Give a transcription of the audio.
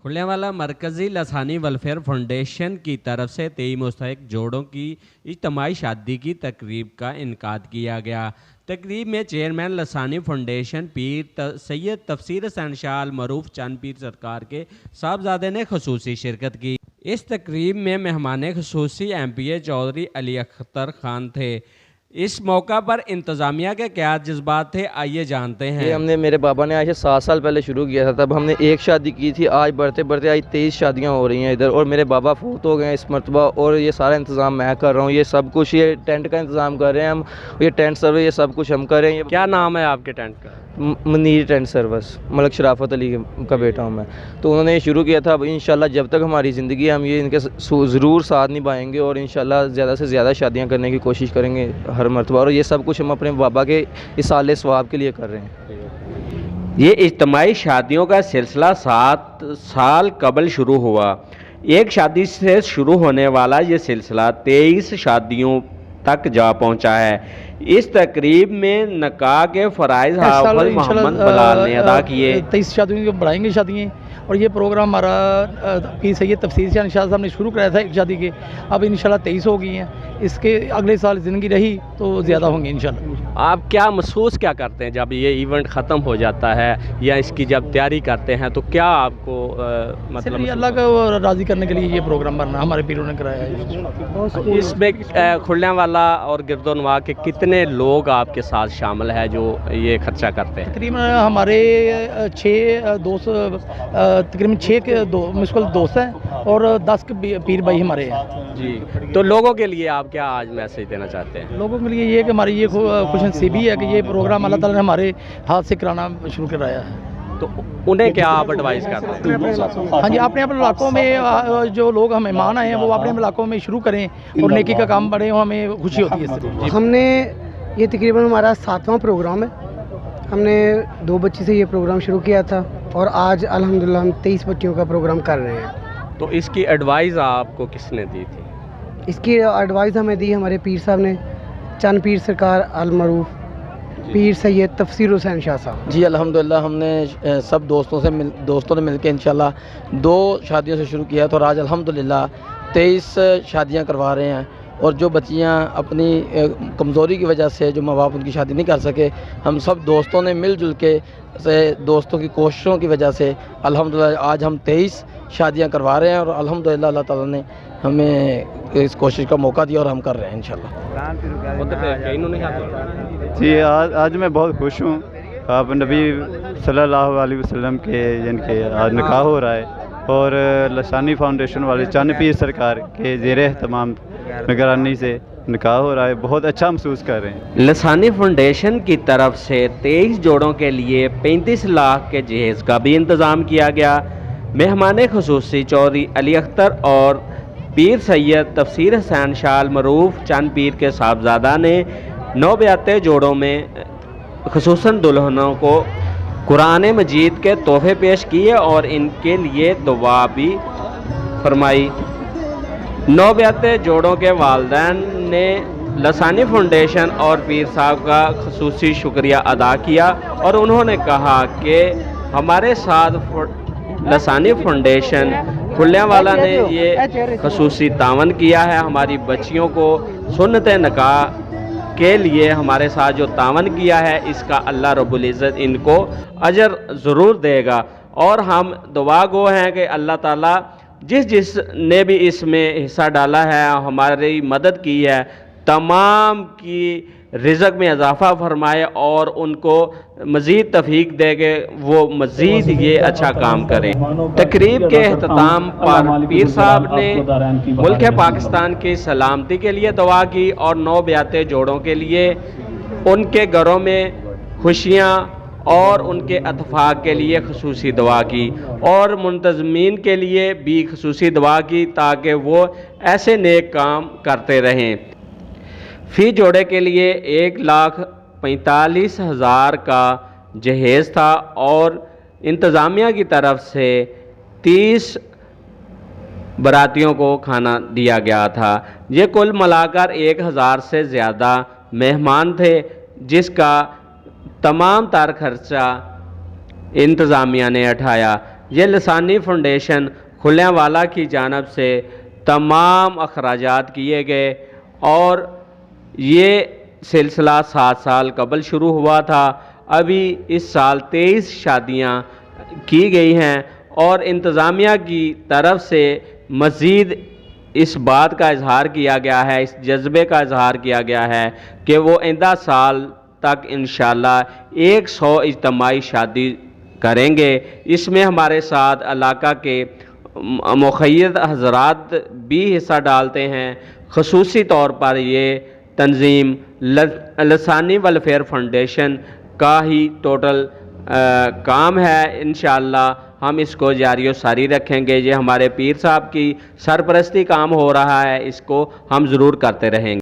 کھلنے والا مرکزی لسانی ویلفیئر فاؤنڈیشن کی طرف سے 23 مستحق جوڑوں کی اجتماعی شادی کی تقریب کا انعقاد کیا گیا۔ تقریب میں چیئرمین لسانی فاؤنڈیشن پیر سید تفسیر حسین شاہ المعروف چند پیر سرکار کے صاحبزادے نے خصوصی شرکت کی۔ اس تقریب میں مہمان خصوصی ایم پی اے چودھری علی اختر خان تھے۔ اس موقع پر انتظامیہ کے کیا جذبات تھے، آئیے جانتے ہیں۔ یہ ہم نے میرے بابا نے آج سے 7 سال پہلے شروع کیا تھا، تب ہم نے ایک شادی کی تھی۔ آج بڑھتے بڑھتے آج 23 شادیاں ہو رہی ہیں ادھر، اور میرے بابا فوت ہو گئے ہیں اس مرتبہ، اور یہ سارا انتظام میں کر رہا ہوں۔ یہ سب کچھ، یہ ٹینٹ کا انتظام کر رہے ہیں ہم، یہ ٹینٹ سروس، یہ سب کچھ ہم کر رہے ہیں۔ کیا نام ہے آپ کے ٹینٹ کا؟ منیر ٹینٹ سروس، ملک شرافت علی کا بیٹا ہوں میں۔ تو انہوں نے یہ شروع کیا تھا۔ اب انشاءاللہ جب تک ہماری زندگی ہے ہم یہ ان کے ضرور ساتھ نبھائیں گے، اور انشاءاللہ زیادہ سے زیادہ شادیاں کرنے کی کوشش کریں گے ہر مرتبہ، اور یہ سب کچھ ہم اپنے بابا کے اصالِ ثواب کے لیے کر رہے ہیں۔ یہ اجتماعی شادیوں کا سلسلہ 7 سال قبل شروع ہوا۔ ایک شادی سے شروع ہونے والا یہ سلسلہ 23 شادیوں تک جا پہنچا ہے۔ اس تقریب میں نکاح کے فرائض حافظ محمد بلال نے ادا کیے۔ 23 شادیوں کو بڑھائیں گے شادیاں، اور یہ پروگرام ہمارا پیر سید تفسیر حسین شاہ صاحب نے شروع کرایا تھا ایک شادی کے، اب انشاءاللہ 23 ہو گئی ہیں۔ اس کے اگلے سال زندگی رہی تو زیادہ ہوں گے انشاءاللہ۔ آپ کیا محسوس کیا کرتے ہیں جب یہ ایونٹ ختم ہو جاتا ہے یا اس کی جب تیاری کرتے ہیں، تو کیا آپ کو مطلب یہ اللہ کو راضی کرنے کے لیے یہ پروگرام بننا ہمارے پیروں نے کرایا ہے۔ اس میں کھلنے والا اور گرد و نواح کے کتنے لوگ آپ کے ساتھ شامل ہیں جو یہ خرچہ کرتے ہیں؟ تقریباً ہمارے 6 دوست، تقریباً 6 مشکل دوست ہیں، اور 10 پیر بھائی ہمارے ہیں۔ جی، تو لوگوں کے لیے آپ کیا آج میسج دینا چاہتے ہیں؟ لوگوں کے لیے یہ کہ ہماری یہ خوش نصیبی ہے کہ یہ پروگرام اللہ تعالیٰ نے ہمارے ہاتھ سے کرانا شروع کرایا ہے۔ تو انہیں کیا آپ ایڈوائز کرتے ہیں؟ ہاں جی، اپنے علاقوں میں جو لوگ ہمیں مہمان آئے ہیں وہ اپنے علاقوں میں شروع کریں اور نیکی کا کام بڑھے، ہمیں خوشی ہوتی ہے اس سے۔ ہم نے یہ تقریباً ہمارا 7واں پروگرام ہے۔ ہم نے 2 بچی سے یہ پروگرام شروع کیا تھا، اور آج الحمدللہ ہم 23 بچیوں کا پروگرام کر رہے ہیں۔ تو اس کی ایڈوائز آپ کو کس نے دی تھی؟ اس کی ایڈوائز ہمیں دی ہمارے پیر صاحب نے، چند پیر سرکار المعروف پیر سید تفسیر حسین شاہ صاحب۔ جی الحمدللہ ہم نے سب دوستوں نے مل کے انشاءاللہ 2 شادیوں سے شروع کیا، تو آج الحمدللہ 23 شادیاں کروا رہے ہیں۔ اور جو بچیاں اپنی کمزوری کی وجہ سے، جو ماں باپ ان کی شادی نہیں کر سکے، ہم سب دوستوں نے مل جل کے دوستوں کی کوششوں کی وجہ سے الحمدللہ آج ہم 23 شادیاں کروا رہے ہیں، اور الحمدللہ اللہ تعالیٰ نے ہمیں اس کوشش کا موقع دیا، اور ہم کر رہے ہیں انشاءاللہ۔ جی آج میں بہت خوش ہوں۔ آپ نبی صلی اللہ علیہ وسلم کے جن کے آج نکاح ہو رہا ہے، اور لسانی فاؤنڈیشن والے چند پیر سرکار کے زیر اہتمام نگرانی سے نکاح ہو رہا ہے۔ بہت اچھا محسوس کر رہے ہیں۔ لسانی فاؤنڈیشن کی طرف سے 23 جوڑوں کے لیے 35 لاکھ کے جہیز کا بھی انتظام کیا گیا۔ مہمان خصوصی چودھری علی اختر اور پیر سید تفسیر حسین شاہ المعروف چند پیر کے صاحبزادہ نے 9 بیاتے جوڑوں میں خصوصاً دلہنوں کو قرآن مجید کے تحفے پیش کیے اور ان کے لیے دعا بھی فرمائی۔ 9 بیاتے جوڑوں کے والدین نے لسانی فاؤنڈیشن اور پیر صاحب کا خصوصی شکریہ ادا کیا، اور انہوں نے کہا کہ ہمارے ساتھ لسانی فاؤنڈیشن کھلنے والا نے یہ خصوصی تعاون کیا ہے۔ ہماری بچیوں کو سنت نکاح کے لیے ہمارے ساتھ جو تعاون کیا ہے، اس کا اللہ رب العزت ان کو اجر ضرور دے گا، اور ہم دعا گو ہیں کہ اللہ تعالیٰ جس نے بھی اس میں حصہ ڈالا ہے، ہماری مدد کی ہے، تمام کی رزق میں اضافہ فرمائے، اور ان کو مزید توفیق دے کہ وہ مزید یہ اچھا کام کریں۔ تقریب کے اختتام پر پیر صاحب نے ملک پاکستان کی سلامتی کے لیے دعا کی، اور 9 بیاتے جوڑوں کے لیے ان کے گھروں میں خوشیاں اور ان کے اتفاق کے لیے خصوصی دعا کی، اور منتظمین کے لیے بھی خصوصی دعا کی تاکہ وہ ایسے نیک کام کرتے رہیں۔ فی جوڑے کے لیے 1,45,000 کا جہیز تھا، اور انتظامیہ کی طرف سے 30 براتیوں کو کھانا دیا گیا تھا۔ یہ کل ملا کر 1,000 سے زیادہ مہمان تھے، جس کا تمام تر خرچہ انتظامیہ نے اٹھایا۔ یہ لسانی فاؤنڈیشن کھلیاں والا کی جانب سے تمام اخراجات کیے گئے اور یہ سلسلہ 7 سال قبل شروع ہوا تھا. ابھی اس سال 23 شادیاں کی گئی ہیں اور انتظامیہ کی طرف سے مزید اس بات کا اظہار کیا گیا ہے، اس جذبے کا اظہار کیا گیا ہے کہ وہ آئندہ سال تک انشاءاللہ 100 اجتماعی شادی کریں گے. اس میں ہمارے ساتھ علاقہ کے مخیّد حضرات بھی حصہ ڈالتے ہیں. خصوصی طور پر یہ تنظیم لسانی ویلفیئر فاؤنڈیشن کا ہی ٹوٹل کام ہے. انشاءاللہ ہم اس کو جاری و ساری رکھیں گے. یہ ہمارے پیر صاحب کی سرپرستی کام ہو رہا ہے، اس کو ہم ضرور کرتے رہیں گے.